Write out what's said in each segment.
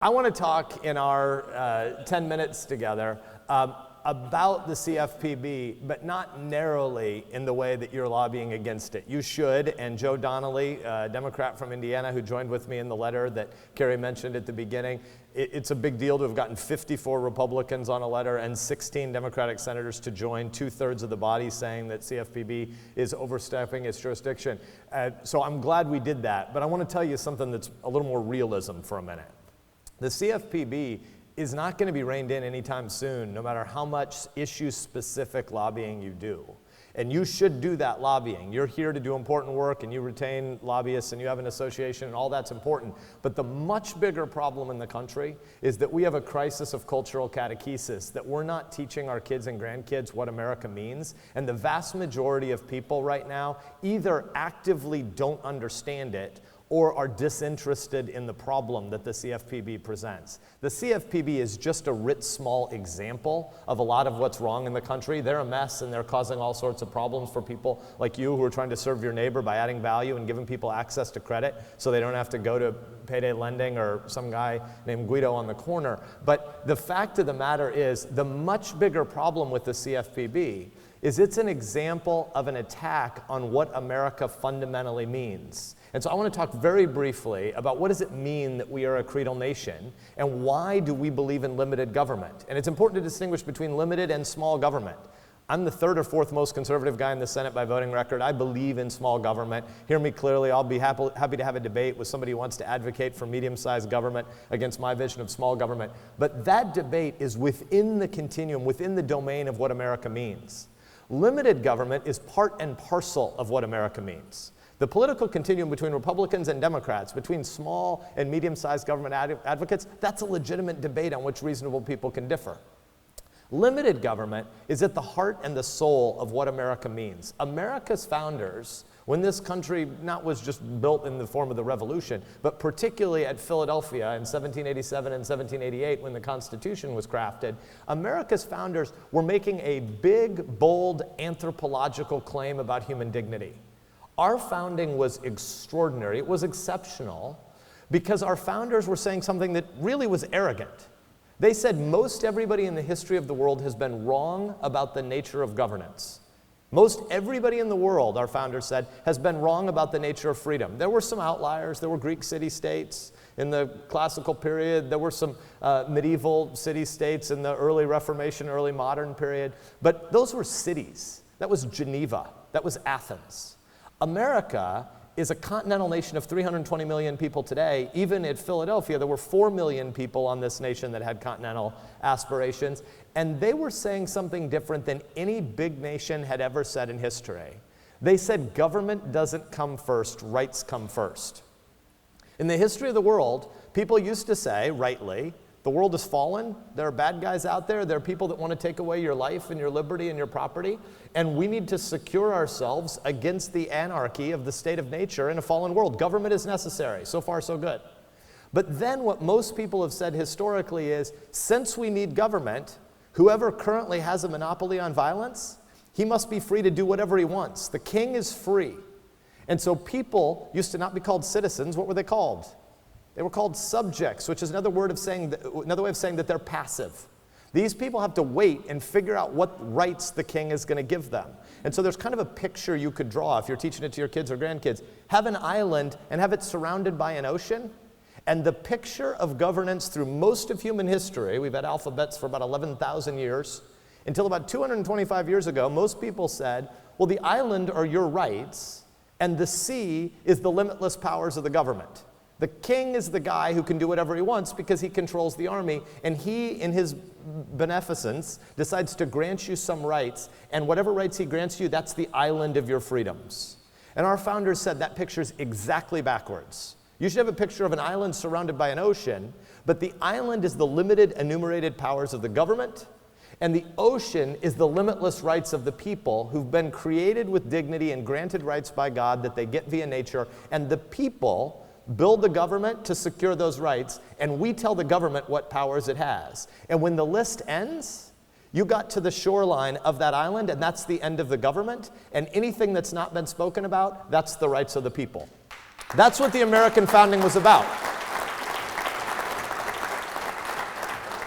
I want to talk in our 10 minutes together about the CFPB, but not narrowly in the way that you're lobbying against it. You should, and Joe Donnelly, a Democrat from Indiana who joined with me in the letter that Kerry mentioned at the beginning, it's a big deal to have gotten 54 Republicans on a letter and 16 Democratic senators to join, 2/3 of the body saying that CFPB is overstepping its jurisdiction. So I'm glad we did that, but I want to tell you something that's a little more realism for a minute. The CFPB is not going to be reined in anytime soon, no matter how much issue-specific lobbying you do. And you should do that lobbying. You're here to do important work, and you retain lobbyists, and you have an association, and all that's important. But the much bigger problem in the country is that we have a crisis of cultural catechesis, that we're not teaching our kids and grandkids what America means. And the vast majority of people right now either actively don't understand it or are disinterested in the problem that the CFPB presents. The CFPB is just a writ small example of a lot of what's wrong in the country. They're a mess, and they're causing all sorts of problems for people like you who are trying to serve your neighbor by adding value and giving people access to credit so they don't have to go to payday lending or some guy named Guido on the corner. But the fact of the matter is, the much bigger problem with the CFPB is it's an example of an attack on what America fundamentally means. And so I want to talk very briefly about what does it mean that we are a creedal nation, and why do we believe in limited government? And it's important to distinguish between limited and small government. I'm the third or fourth most conservative guy in the Senate by voting record. I believe in small government. Hear me clearly. I'll be happy to have a debate with somebody who wants to advocate for medium-sized government against my vision of small government. But that debate is within the continuum, within the domain of what America means. Limited government is part and parcel of what America means. The political continuum between Republicans and Democrats, between small and medium-sized government advocates, that's a legitimate debate on which reasonable people can differ. Limited government is at the heart and the soul of what America means. America's founders, when this country not was just built in the form of the Revolution, but particularly at Philadelphia in 1787 and 1788 when the Constitution was crafted, America's founders were making a big, bold anthropological claim about human dignity. Our founding was extraordinary. It was exceptional because our founders were saying something that really was arrogant. They said most everybody in the history of the world has been wrong about the nature of governance. Most everybody in the world, our founders said, has been wrong about the nature of freedom. There were some outliers. There were Greek city-states in the classical period. There were some medieval city-states in the early Reformation, early modern period. But those were cities. That was Geneva. That was Athens. America is a continental nation of 320 million people today. Even at Philadelphia, there were 4 million people on this nation that had continental aspirations. And they were saying something different than any big nation had ever said in history. They said government doesn't come first, rights come first. In the history of the world, people used to say, rightly, the world has fallen. There are bad guys out there. There are people that want to take away your life and your liberty and your property. And we need to secure ourselves against the anarchy of the state of nature in a fallen world. Government is necessary. So far, so good. But then what most people have said historically is, since we need government, whoever currently has a monopoly on violence, he must be free to do whatever he wants. The king is free. And so people used to not be called citizens. What were they called? They were called subjects, which is another way of saying that they're passive. These people have to wait and figure out what rights the king is going to give them. And so there's kind of a picture you could draw if you're teaching it to your kids or grandkids. Have an island and have it surrounded by an ocean. And the picture of governance through most of human history, we've had alphabets for about 11,000 years, until about 225 years ago, most people said, well, the island are your rights, and the sea is the limitless powers of the government. The king is the guy who can do whatever he wants because he controls the army, and he, in his beneficence, decides to grant you some rights, and whatever rights he grants you, that's the island of your freedoms. And our founders said that picture's exactly backwards. You should have a picture of an island surrounded by an ocean, but the island is the limited enumerated powers of the government, and the ocean is the limitless rights of the people who've been created with dignity and granted rights by God that they get via nature, and the people build the government to secure those rights, and we tell the government what powers it has. And when the list ends, you got to the shoreline of that island, and that's the end of the government, and anything that's not been spoken about, that's the rights of the people. That's what the American founding was about.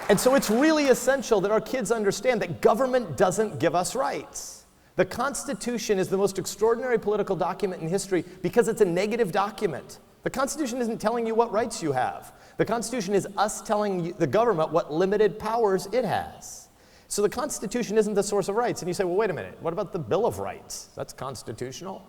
And so it's really essential that our kids understand that government doesn't give us rights. The Constitution is the most extraordinary political document in history because it's a negative document. The Constitution isn't telling you what rights you have. The Constitution is us telling the government what limited powers it has. So the Constitution isn't the source of rights. And you say, well, wait a minute, what about the Bill of Rights? That's constitutional.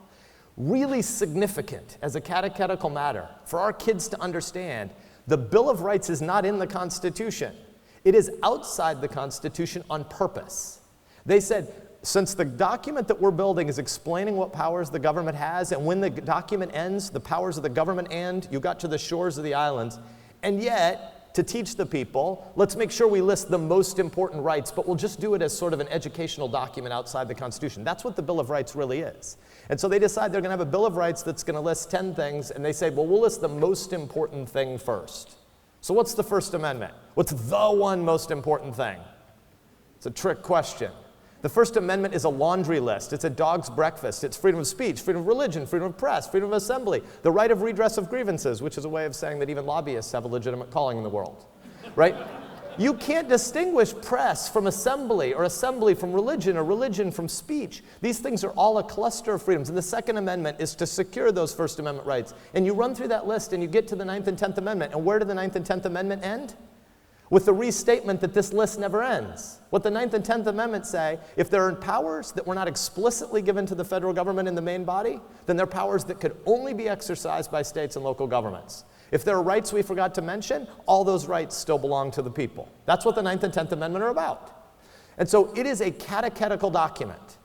Really significant as a catechetical matter for our kids to understand, the Bill of Rights is not in the Constitution. It is outside the Constitution on purpose. They said, since the document that we're building is explaining what powers the government has, and when the document ends, the powers of the government end, you got to the shores of the islands, and yet, to teach the people, let's make sure we list the most important rights, but we'll just do it as sort of an educational document outside the Constitution. That's what the Bill of Rights really is. And so they decide they're going to have a Bill of Rights that's going to list 10 things, and they say, well, we'll list the most important thing first. So what's the First Amendment? What's the one most important thing? It's a trick question. The First Amendment is a laundry list. It's a dog's breakfast. It's freedom of speech, freedom of religion, freedom of press, freedom of assembly, the right of redress of grievances, which is a way of saying that even lobbyists have a legitimate calling in the world, right? You can't distinguish press from assembly or assembly from religion or religion from speech. These things are all a cluster of freedoms. And the Second Amendment is to secure those First Amendment rights. And you run through that list and you get to the 9th and 10th Amendment. And where do the 9th and 10th Amendment end? With the restatement that this list never ends. What the 9th and 10th Amendment say, if there are powers that were not explicitly given to the federal government in the main body, then they're powers that could only be exercised by states and local governments. If there are rights we forgot to mention, all those rights still belong to the people. That's what the 9th and 10th Amendment are about. And so it is a catechetical document.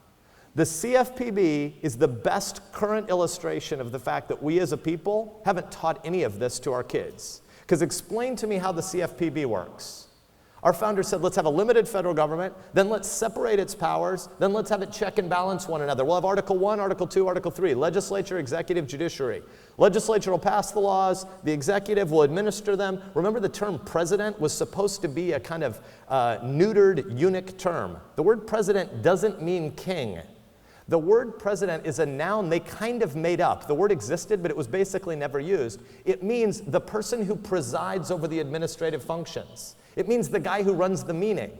The CFPB is the best current illustration of the fact that we as a people haven't taught any of this to our kids. Because explain to me how the CFPB works. Our founders said, let's have a limited federal government, then let's separate its powers, then let's have it check and balance one another. We'll have Article 1, Article 2, Article 3, legislature, executive, judiciary. Legislature will pass the laws, the executive will administer them. Remember, the term president was supposed to be a kind of neutered eunuch term. The word president doesn't mean king. The word president is a noun they kind of made up. The word existed, but it was basically never used. It means the person who presides over the administrative functions. It means the guy who runs the meeting.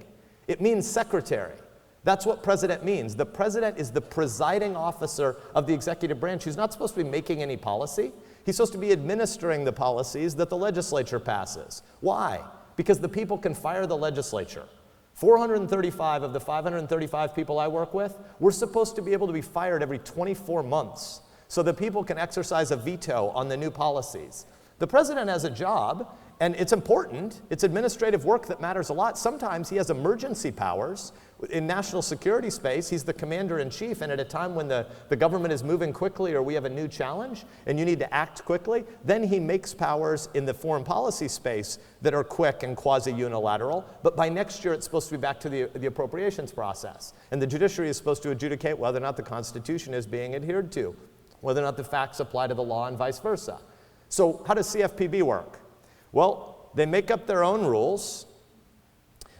It means secretary. That's what president means. The president is the presiding officer of the executive branch who's not supposed to be making any policy. He's supposed to be administering the policies that the legislature passes. Why? Because the people can fire the legislature. 435 of the 535 people I work with, we're supposed to be able to be fired every 24 months so that people can exercise a veto on the new policies. The president has a job, and it's important. It's administrative work that matters a lot. Sometimes he has emergency powers. In national security space, he's the commander-in-chief, and at a time when the government is moving quickly or we have a new challenge and you need to act quickly, then he makes powers in the foreign policy space that are quick and quasi-unilateral. But by next year, it's supposed to be back to the appropriations process. And the judiciary is supposed to adjudicate whether or not the Constitution is being adhered to, whether or not the facts apply to the law and vice versa. So how does CFPB work? Well, they make up their own rules.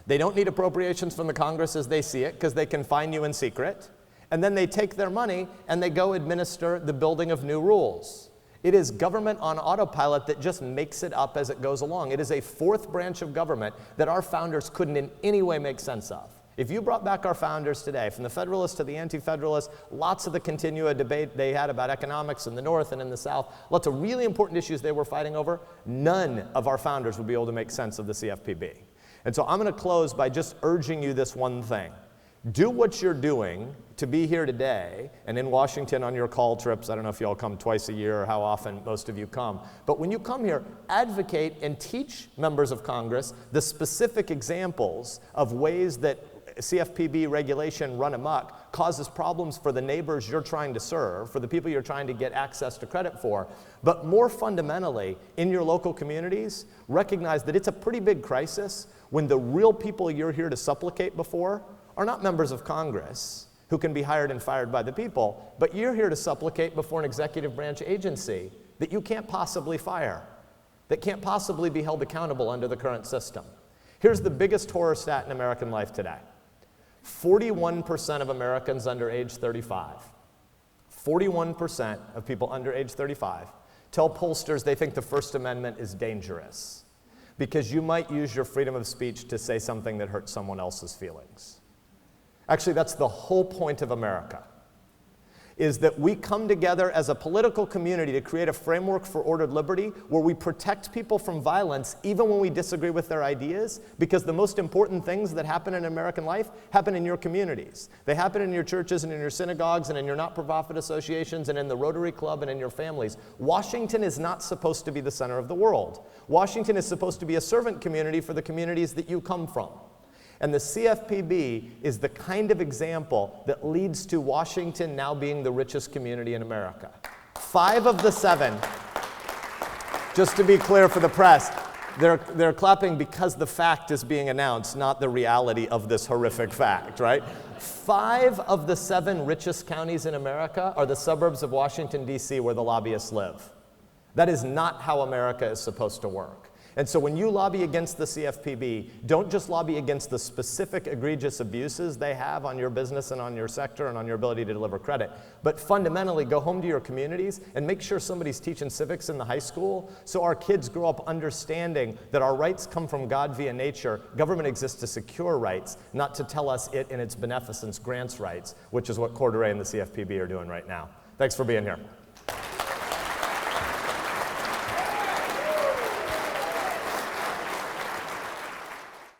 They don't need appropriations from the Congress as they see it because they can fine you in secret. And then they take their money and they go administer the building of new rules. It is government on autopilot that just makes it up as it goes along. It is a fourth branch of government that our founders couldn't in any way make sense of. If you brought back our founders today, from the Federalists to the Anti-Federalists, lots of the continua debate they had about economics in the North and in the South, lots of really important issues they were fighting over, none of our founders would be able to make sense of the CFPB. And so I'm going to close by just urging you this one thing. Do what you're doing to be here today and in Washington on your call trips. I don't know if you all come twice a year or how often most of you come. But when you come here, advocate and teach members of Congress the specific examples of ways that CFPB regulation run amok causes problems for the neighbors you're trying to serve, for the people you're trying to get access to credit for. But more fundamentally, in your local communities, recognize that it's a pretty big crisis when the real people you're here to supplicate before are not members of Congress who can be hired and fired by the people, but you're here to supplicate before an executive branch agency that you can't possibly fire, that can't possibly be held accountable under the current system. Here's the biggest horror stat in American life today. 41% of Americans under age 35, 41% of people under age 35 tell pollsters they think the First Amendment is dangerous. because you might use your freedom of speech to say something that hurts someone else's feelings. Actually, that's the whole point of America, is that we come together as a political community to create a framework for ordered liberty where we protect people from violence even when we disagree with their ideas, because the most important things that happen in American life happen in your communities. They happen in your churches and in your synagogues and in your not-for-profit associations and in the Rotary Club and in your families. Washington is not supposed to be the center of the world. Washington is supposed to be a servant community for the communities that you come from. And the CFPB is the kind of example that leads to Washington now being the richest community in America. 5 of the 7, just to be clear for the press, they're clapping because the fact is being announced, not the reality of this horrific fact, right? 5 of the 7 richest counties in America are the suburbs of Washington, D.C., where the lobbyists live. That is not how America is supposed to work. And so when you lobby against the CFPB, don't just lobby against the specific egregious abuses they have on your business and on your sector and on your ability to deliver credit, but fundamentally go home to your communities and make sure somebody's teaching civics in the high school so our kids grow up understanding that our rights come from God via nature. Government exists to secure rights, not to tell us it in its beneficence grants rights, which is what Cordray and the CFPB are doing right now. Thanks for being here.